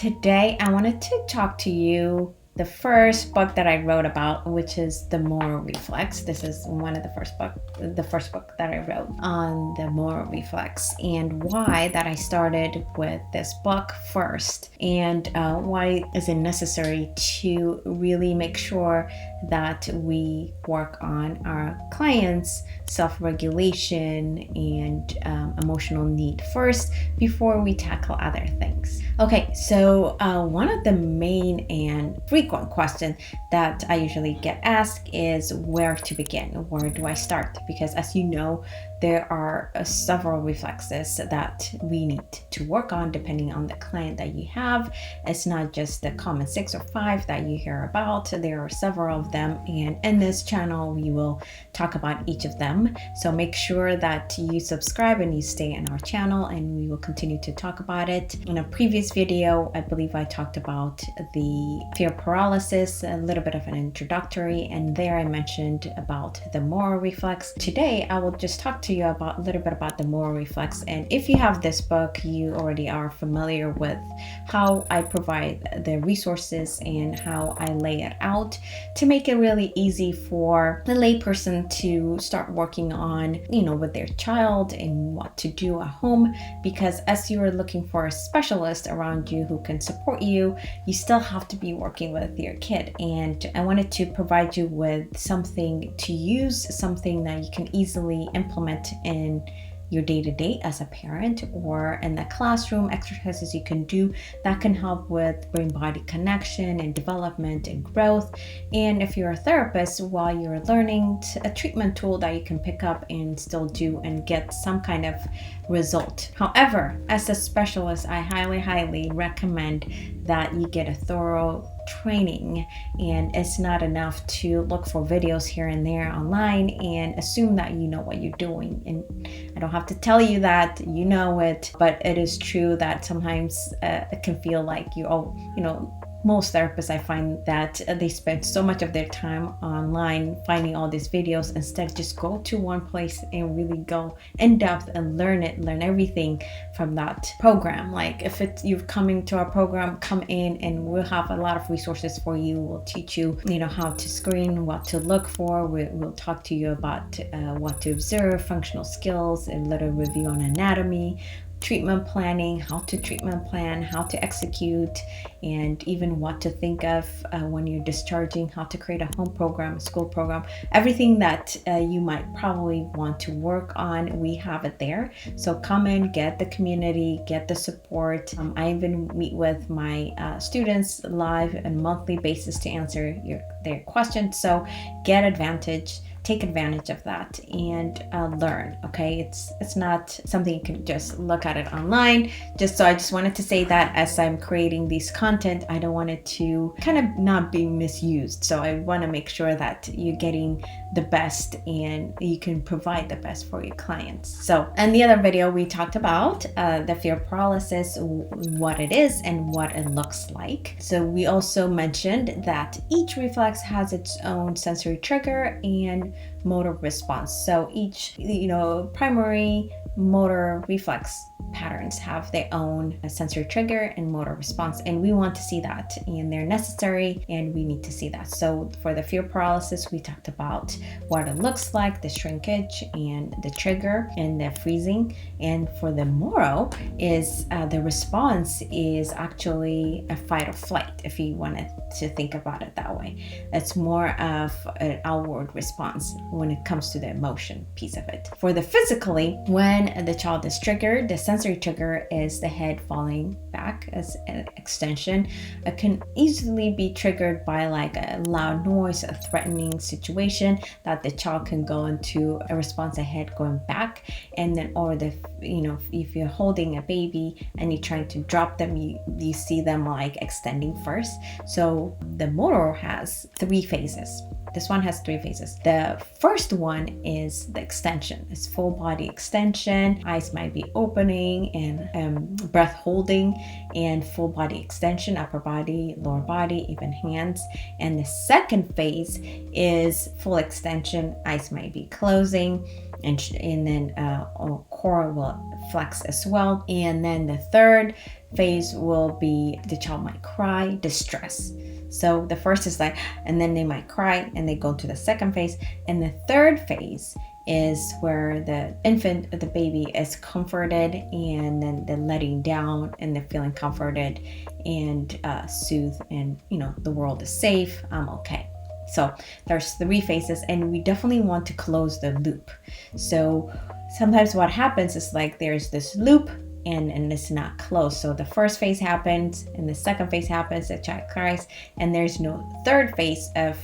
Today I wanted to talk to you the first book that I wrote about, which is the Moro Reflex. This is one of the first book that I wrote on the Moro Reflex, and why that I started with this book first, and why is it necessary to really make sure that we work on our clients' self-regulation and emotional need first before we tackle other things. Okay, so one of the main and frequent questions that I usually get asked is where to begin. Where do I start? Because as you know, there are several reflexes that we need to work on depending on the client that you have. It's not just the common 6 or 5 that you hear about. There are several of them, and in this channel we will talk about each of them. So make sure that you subscribe and you stay in our channel, and we will continue to talk about it. In a previous video, I believe I talked about the fear paralysis, a little bit of an introductory, and there I mentioned about the Moro Reflex. Today I will just talk to you about a little bit about the Moro Reflex, and if you have this book, you already are familiar with how I provide the resources and how I lay it out to make it really easy for the layperson to start working on, with their child and what to do at home. Because as you are looking for a specialist around you who can support you, you still have to be working with your kid, and I wanted to provide you with something to use, something that you can easily implement in your day-to-day as a parent, or in the classroom, exercises you can do that can help with brain-body connection and development and growth. And if you're a therapist, while you're learning, a treatment tool that you can pick up and still do and get some kind of result. However, as a specialist, I highly recommend that you get a thorough training, and it's not enough to look for videos here and there online and assume that you know what you're doing. And I don't have to tell you that you know it, but it is true that sometimes it can feel like most therapists, I find that they spend so much of their time online finding all these videos instead just go to one place and really go in depth and learn everything from that program. Like if you're coming to our program, come in and we'll have a lot of resources for you. We'll teach you, how to screen, what to look for. We'll talk to you about what to observe, functional skills, a little review on anatomy, treatment planning, how to treatment plan, how to execute, and even what to think of when you're discharging, how to create a home program, a school program, everything that you might probably want to work on, we have it there. So come in, get the community, get the support. I even meet with my students live on a monthly basis to answer their questions. So take advantage of that and learn. Okay, it's not something you can just look at it online. I just wanted to say that as I'm creating these content, I don't want it to kind of not be misused. So I want to make sure that you're getting the best and you can provide the best for your clients. So in the other video, we talked about the fear paralysis, what it is and what it looks like. So we also mentioned that each reflex has its own sensory trigger and motor response. So each, primary motor reflex patterns have their own sensory trigger and motor response, and we want to see that, and they're necessary, and we need to see that. So for the fear paralysis, we talked about what it looks like, the shrinkage and the trigger and the freezing. And for the Moro, is the response is actually a fight or flight, if you wanted to think about it that way. It's more of an outward response when it comes to the emotion piece of it. For the physically, when the child is triggered, the sensory trigger is the head falling back as an extension. It can easily be triggered by like a loud noise, a threatening situation that the child can go into a response, a head going back, and then if you're holding a baby and you're trying to drop them, you see them like extending first. So the Moro has 3 phases. This one has 3 phases. The first one is the extension. It's full body extension. Eyes might be opening and breath holding, and full body extension, upper body, lower body, even hands. And the second phase is full extension. Eyes might be closing, and then core will flex as well. And then the third phase will be the child might cry, distress. So the first is like, and then they might cry and they go to the second phase. And the third phase is where the infant, the baby, is comforted, and then they're letting down and they're feeling comforted and soothed, and the world is safe, I'm okay. So there's 3 phases, and we definitely want to close the loop. So sometimes what happens is like there's this loop and it's not closed. So the first phase happens and the second phase happens, the child cries, and there's no third phase of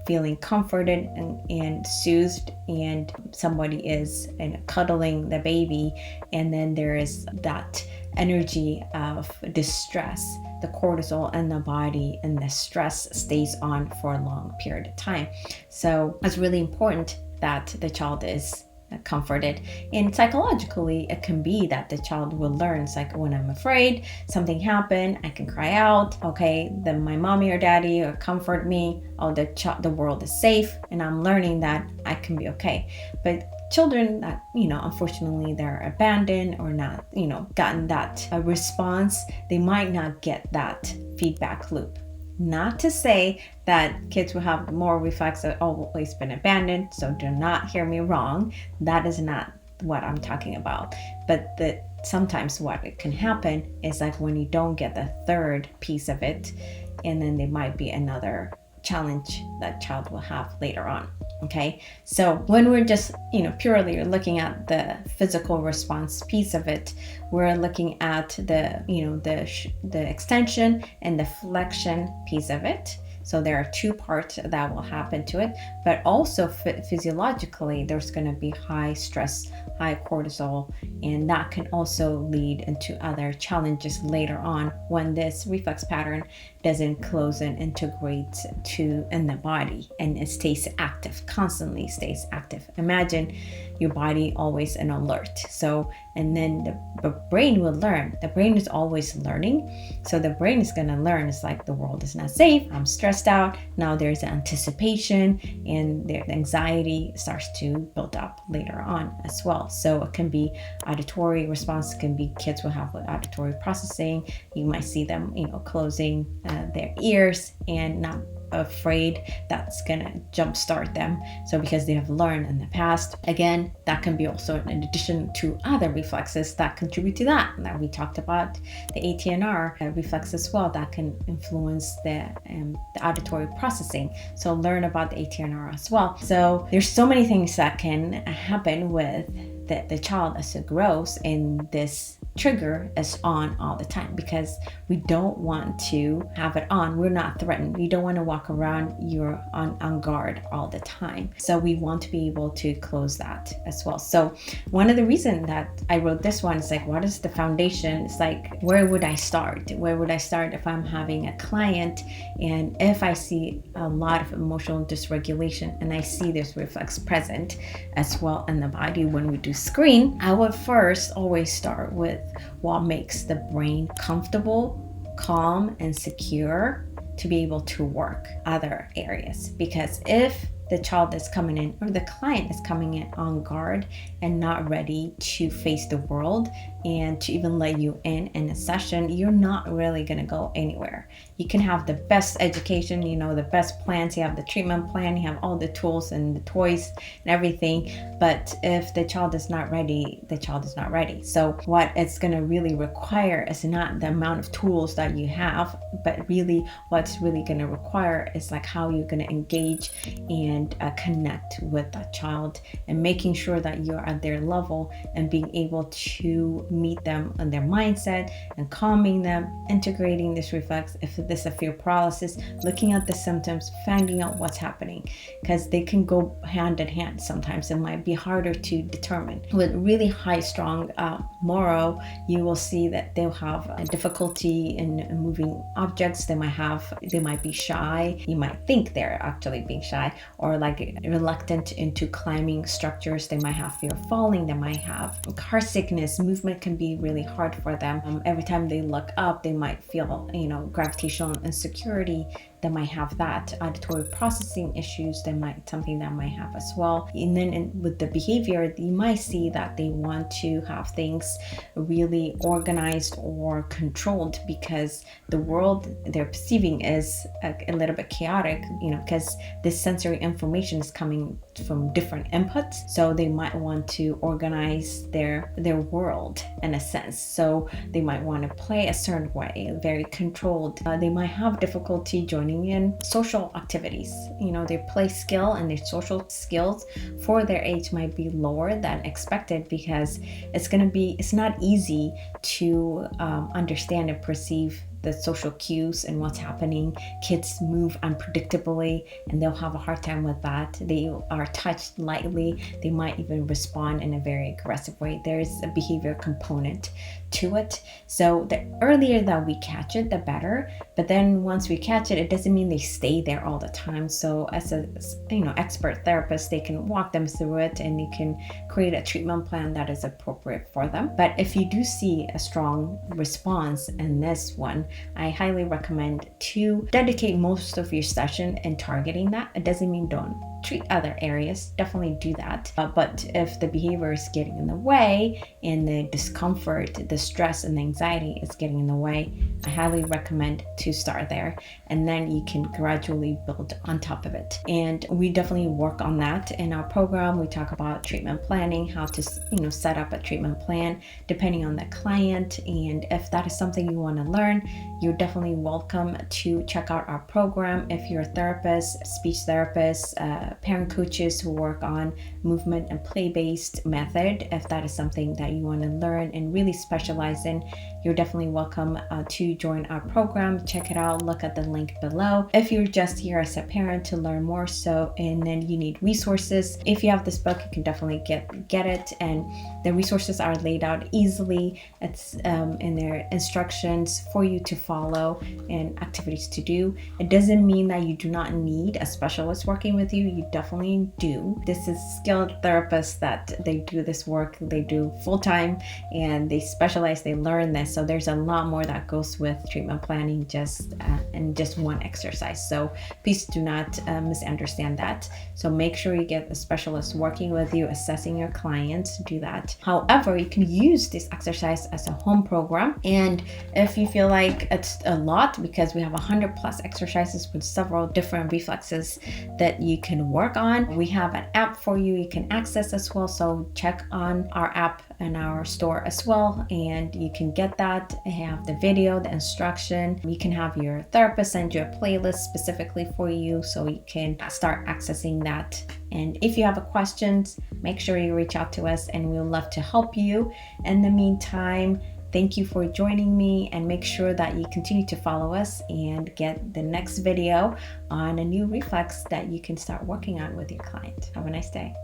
feeling comforted and soothed, and somebody is cuddling the baby, and then there is that energy of distress, the cortisol in the body, and the stress stays on for a long period of time. So it's really important that the child is comforted. And psychologically, it can be that the child will learn. It's like, when I'm afraid something happened, I can cry out. Okay, then my mommy or daddy will comfort me. Oh, the world is safe, and I'm learning that I can be okay. But children that unfortunately they're abandoned or not gotten that response, they might not get that feedback loop. Not to say that kids will have more reflex that always been abandoned, so do not hear me wrong. That is not what I'm talking about. But sometimes what it can happen is like when you don't get the third piece of it, and then there might be another challenge that child will have later on. Okay, so when we're just purely looking at the physical response piece of it, we're looking at the the extension and the flexion piece of it. So there are 2 parts that will happen to it, but also physiologically there's going to be high stress, high cortisol, and that can also lead into other challenges later on when this reflex pattern doesn't close and integrate in the body, and it stays active, constantly stays active. Imagine your body always in alert. So, and then the brain will learn. The brain is always learning. So the brain is going to learn. It's like, the world is not safe. I'm stressed out. Now there's anticipation, and the anxiety starts to build up later on as well. So it can be auditory response. It can be kids will have auditory processing. You might see them, closing their ears and not afraid that's gonna jumpstart them. So because they have learned in the past, again, that can be also in addition to other reflexes that contribute to that we talked about, the ATR reflex as well, that can influence the auditory processing. So learn about the ATR as well. So there's so many things that can happen with the child as it grows, and this trigger is on all the time because we don't want to have it on. We're not threatened. You don't want to walk around, you're on guard all the time. So we want to be able to close that as well. So one of the reasons that I wrote this one is like, what is the foundation? It's like, where would I start? Where would I start if I'm having a client and if I see a lot of emotional dysregulation and I see this reflex present as well in the body when we do screen? I would first always start with what makes the brain comfortable, calm, and secure to be able to work other areas. Because if the child is coming in or the client is coming in on guard and not ready to face the world and to even let you in a session, you're not really going to go anywhere. You can have the best education, the best plans, you have the treatment plan, you have all the tools and the toys and everything, but if the child is not ready, the child is not ready. So what it's going to really require is not the amount of tools that you have, but really what's really going to require is like how you're going to engage and connect with that child and making sure that you're at their level and being able to meet them on their mindset and calming them, integrating this reflex. If this is a fear paralysis, looking at the symptoms, finding out what's happening, because they can go hand in hand. Sometimes it might be harder to determine. With really high strong Moro, you will see that they'll have a difficulty in moving objects. They might be shy. You might think they're actually being shy, or like reluctant into climbing structures. They might have fear of falling. They might have car sickness. Movement can be really hard for them. Every time they look up, they might feel, gravitational insecurity. that might have that. Auditory processing issues, something that might have as well. And then with the behavior, you might see that they want to have things really organized or controlled because the world they're perceiving is a little bit chaotic, because this sensory information is coming from different inputs. So they might want to organize their world in a sense. So they might want to play a certain way, very controlled. They might have difficulty joining in social activities. Their play skill and their social skills for their age might be lower than expected because it's not easy to understand and perceive the social cues and what's happening. Kids move unpredictably and they'll have a hard time with that. They are touched lightly. They might even respond in a very aggressive way. There's a behavior component to it. So the earlier that we catch it, the better. But then once we catch it, it doesn't mean they stay there all the time. So as a expert therapist, they can walk them through it and you can create a treatment plan that is appropriate for them. But if you do see a strong response in this one, I highly recommend to dedicate most of your session in targeting that. It doesn't mean don't treat other areas, definitely do that. But if the behavior is getting in the way and the discomfort, the stress and the anxiety is getting in the way, I highly recommend to start there, and then you can gradually build on top of it. And we definitely work on that in our program. We talk about treatment planning, how to set up a treatment plan depending on the client. And if that is something you want to learn, you're definitely welcome to check out our program. If you're a therapist, speech therapist, parent coaches who work on movement and play-based method, if that is something that you want to learn and really specialize in, you're definitely welcome to join our program. Check it out, look at the link below. If you're just here as a parent to learn more and then you need resources, if you have this book, you can definitely get it, and the resources are laid out easily. It's in their instructions for you to follow and activities to do. It doesn't mean that you do not need a specialist working with you. You definitely do. This is skilled therapists that they do this work, they do full-time and they specialize, they learn this. So there's a lot more that goes with treatment planning in just one exercise. So please do not misunderstand that. So make sure you get a specialist working with you, assessing your clients, do that. However, you can use this exercise as a home program. And if you feel like it's a lot, because we have 100+ exercises with several different reflexes that you can work on, we have an app for you can access as well. So check on our app in our store as well, and you can get that. Have the video, the instruction. You can have your therapist send you a playlist specifically for you so you can start accessing that. And if you have questions, make sure you reach out to us and we'll love to help you. In the meantime, thank you for joining me, and make sure that you continue to follow us and get the next video on a new reflex that you can start working on with your client. Have a nice day.